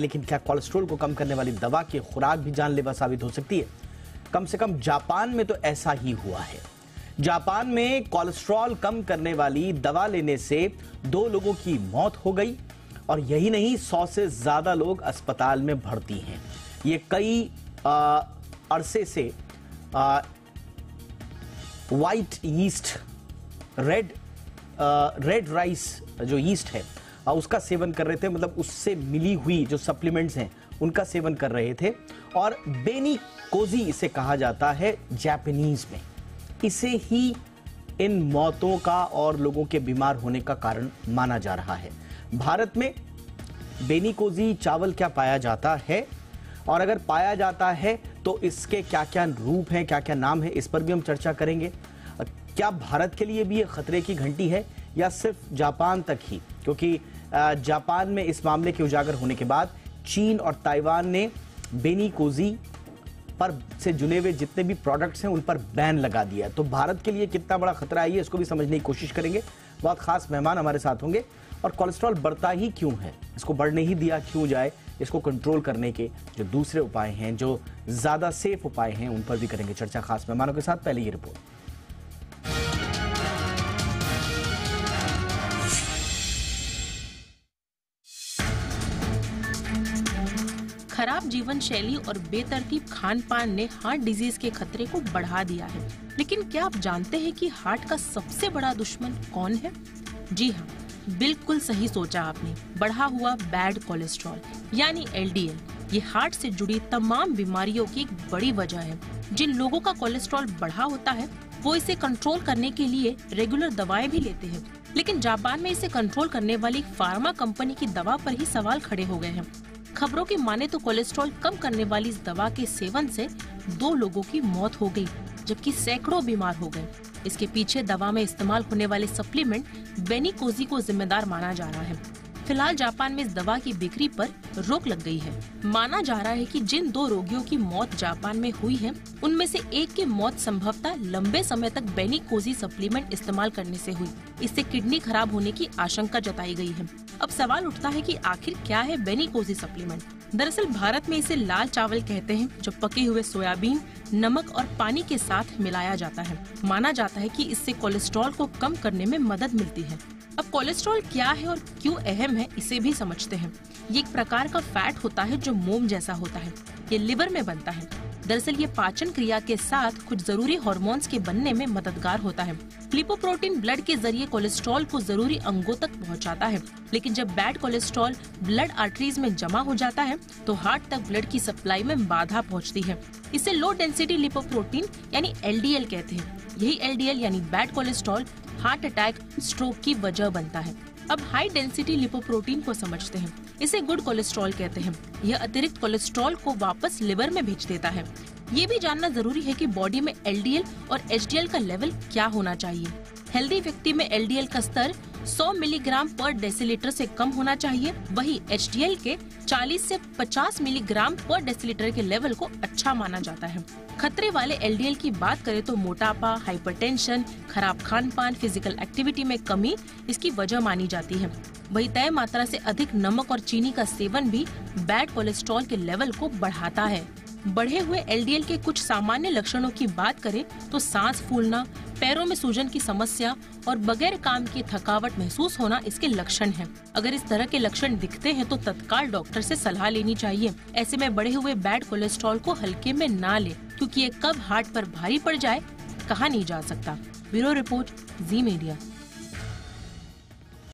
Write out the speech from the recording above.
लेकिन क्या कोलेस्ट्रॉल को कम करने वाली दवा की खुराक भी जानलेवा साबित हो सकती है? कम से कम जापान में तो ऐसा ही हुआ है। जापान में कोलेस्ट्रॉल कम करने वाली दवा लेने से 2 लोगों की मौत हो गई और यही नहीं, 100 से ज्यादा लोग अस्पताल में भर्ती हैं। ये कई अरसे से व्हाइट यीस्ट, रेड राइस जो यीस्ट है उसका सेवन कर रहे थे, मतलब उससे मिली हुई जो सप्लीमेंट्स हैं उनका सेवन कर रहे थे। और बेनी कोजी इसे कहा जाता है जापानीज में। इसे ही इन मौतों का और लोगों के बीमार होने का कारण माना जा रहा है। भारत में बेनी कोजी चावल क्या पाया जाता है, और अगर पाया जाता है तो इसके क्या क्या रूप हैं, क्या क्या नाम है, इस पर भी हम चर्चा करेंगे। क्या भारत के लिए भी ये खतरे की घंटी है या सिर्फ जापान तक ही? क्योंकि जापान में इस मामले के उजागर होने के बाद चीन और ताइवान ने बेनी कोजी पर से जुड़े हुए जितने भी प्रोडक्ट्स हैं उन पर बैन लगा दिया। तो भारत के लिए कितना बड़ा खतरा है, इसको भी समझने की कोशिश करेंगे। बहुत खास मेहमान हमारे साथ होंगे। और कोलेस्ट्रॉल बढ़ता ही क्यों है, इसको बढ़ने ही दिया क्यों जाए, इसको कंट्रोल करने के जो दूसरे उपाय हैं, जो ज्यादा सेफ उपाय हैं, उन पर भी करेंगे चर्चा खास मेहमानों के साथ। पहले ये रिपोर्ट। खराब जीवन शैली और बेतरतीब खान पान ने हार्ट डिजीज के खतरे को बढ़ा दिया है। लेकिन क्या आप जानते हैं कि हार्ट का सबसे बड़ा दुश्मन कौन है? जी हाँ, बिल्कुल सही सोचा आपने, बढ़ा हुआ बैड कोलेस्ट्रॉल यानी LDL। ये हार्ट से जुड़ी तमाम बीमारियों की एक बड़ी वजह है। जिन लोगों का कोलेस्ट्रॉल बढ़ा होता है वो इसे कंट्रोल करने के लिए रेगुलर दवाएं भी लेते हैं। लेकिन जापान में इसे कंट्रोल करने वाली फार्मा कंपनी की दवा पर ही सवाल खड़े हो गए हैं। खबरों की माने तो कोलेस्ट्रॉल कम करने वाली इस दवा के सेवन से 2 लोगों की मौत हो गई, जबकि सैकड़ों बीमार हो गए। इसके पीछे दवा में इस्तेमाल होने वाले सप्लीमेंट बेनी कोजी को जिम्मेदार माना जा रहा है। फिलहाल जापान में इस दवा की बिक्री पर रोक लग गई है। माना जा रहा है कि जिन 2 रोगियों की मौत जापान में हुई है, उनमें से एक की मौत संभवतः लंबे समय तक बेनी कोजी सप्लीमेंट इस्तेमाल करने से हुई। इससे किडनी खराब होने की आशंका जताई गई है। अब सवाल उठता है कि आखिर क्या है बेनी कोजी सप्लीमेंट? दरअसल भारत में इसे लाल चावल कहते हैं, जो पके हुए सोयाबीन, नमक और पानी के साथ मिलाया जाता है। माना जाता है कि इससे कोलेस्ट्रॉल को कम करने में मदद मिलती है। अब कोलेस्ट्रॉल क्या है और क्यों अहम है, इसे भी समझते हैं। ये एक प्रकार का फैट होता है जो मोम जैसा होता है। ये लिवर में बनता है। दरअसल ये पाचन क्रिया के साथ कुछ जरूरी हार्मोन्स के बनने में मददगार होता है। लिपोप्रोटीन ब्लड के जरिए कोलेस्ट्रॉल को जरूरी अंगों तक पहुंचाता है। लेकिन जब बैड कोलेस्ट्रॉल ब्लड आर्टरीज में जमा हो जाता है तो हार्ट तक ब्लड की सप्लाई में बाधा पहुंचती है। इसे लो डेंसिटी लिपोप्रोटीन यानी LDL कहते हैं। यही LDL यानी bad cholesterol heart attack, stroke की वजह बनता है। अब हाई डेंसिटी लिपोप्रोटीन को समझते हैं। इसे गुड कोलेस्ट्रॉल कहते हैं। यह अतिरिक्त कोलेस्ट्रॉल को वापस लिवर में भेज देता है। ये भी जानना जरूरी है कि बॉडी में LDL और HDL का लेवल क्या होना चाहिए। हेल्दी व्यक्ति में LDL का स्तर 100 मिलीग्राम पर डेसीलीटर से कम होना चाहिए। वही HDL के 40 से 50 मिलीग्राम पर डेसीलीटर के लेवल को अच्छा माना जाता है। खतरे वाले LDL की बात करें तो मोटापा, हाइपरटेंशन, खराब खान पान, फिजिकल एक्टिविटी में कमी इसकी वजह मानी जाती है। वही तय मात्रा से अधिक नमक और चीनी का सेवन भी बैड कोलेस्ट्रॉल के लेवल को बढ़ाता है। बढ़े हुए LDL के कुछ सामान्य लक्षणों की बात करें तो सांस फूलना, पैरों में सूजन की समस्या और बगैर काम की थकावट महसूस होना इसके लक्षण हैं। अगर इस तरह के लक्षण दिखते हैं तो तत्काल डॉक्टर से सलाह लेनी चाहिए। ऐसे में बढ़े हुए बैड कोलेस्ट्रॉल को हल्के में ना ले, क्योंकि ये कब हार्ट पर भारी पड़ जाए कहा नहीं जा सकता। ब्यूरो रिपोर्ट, जी मीडिया।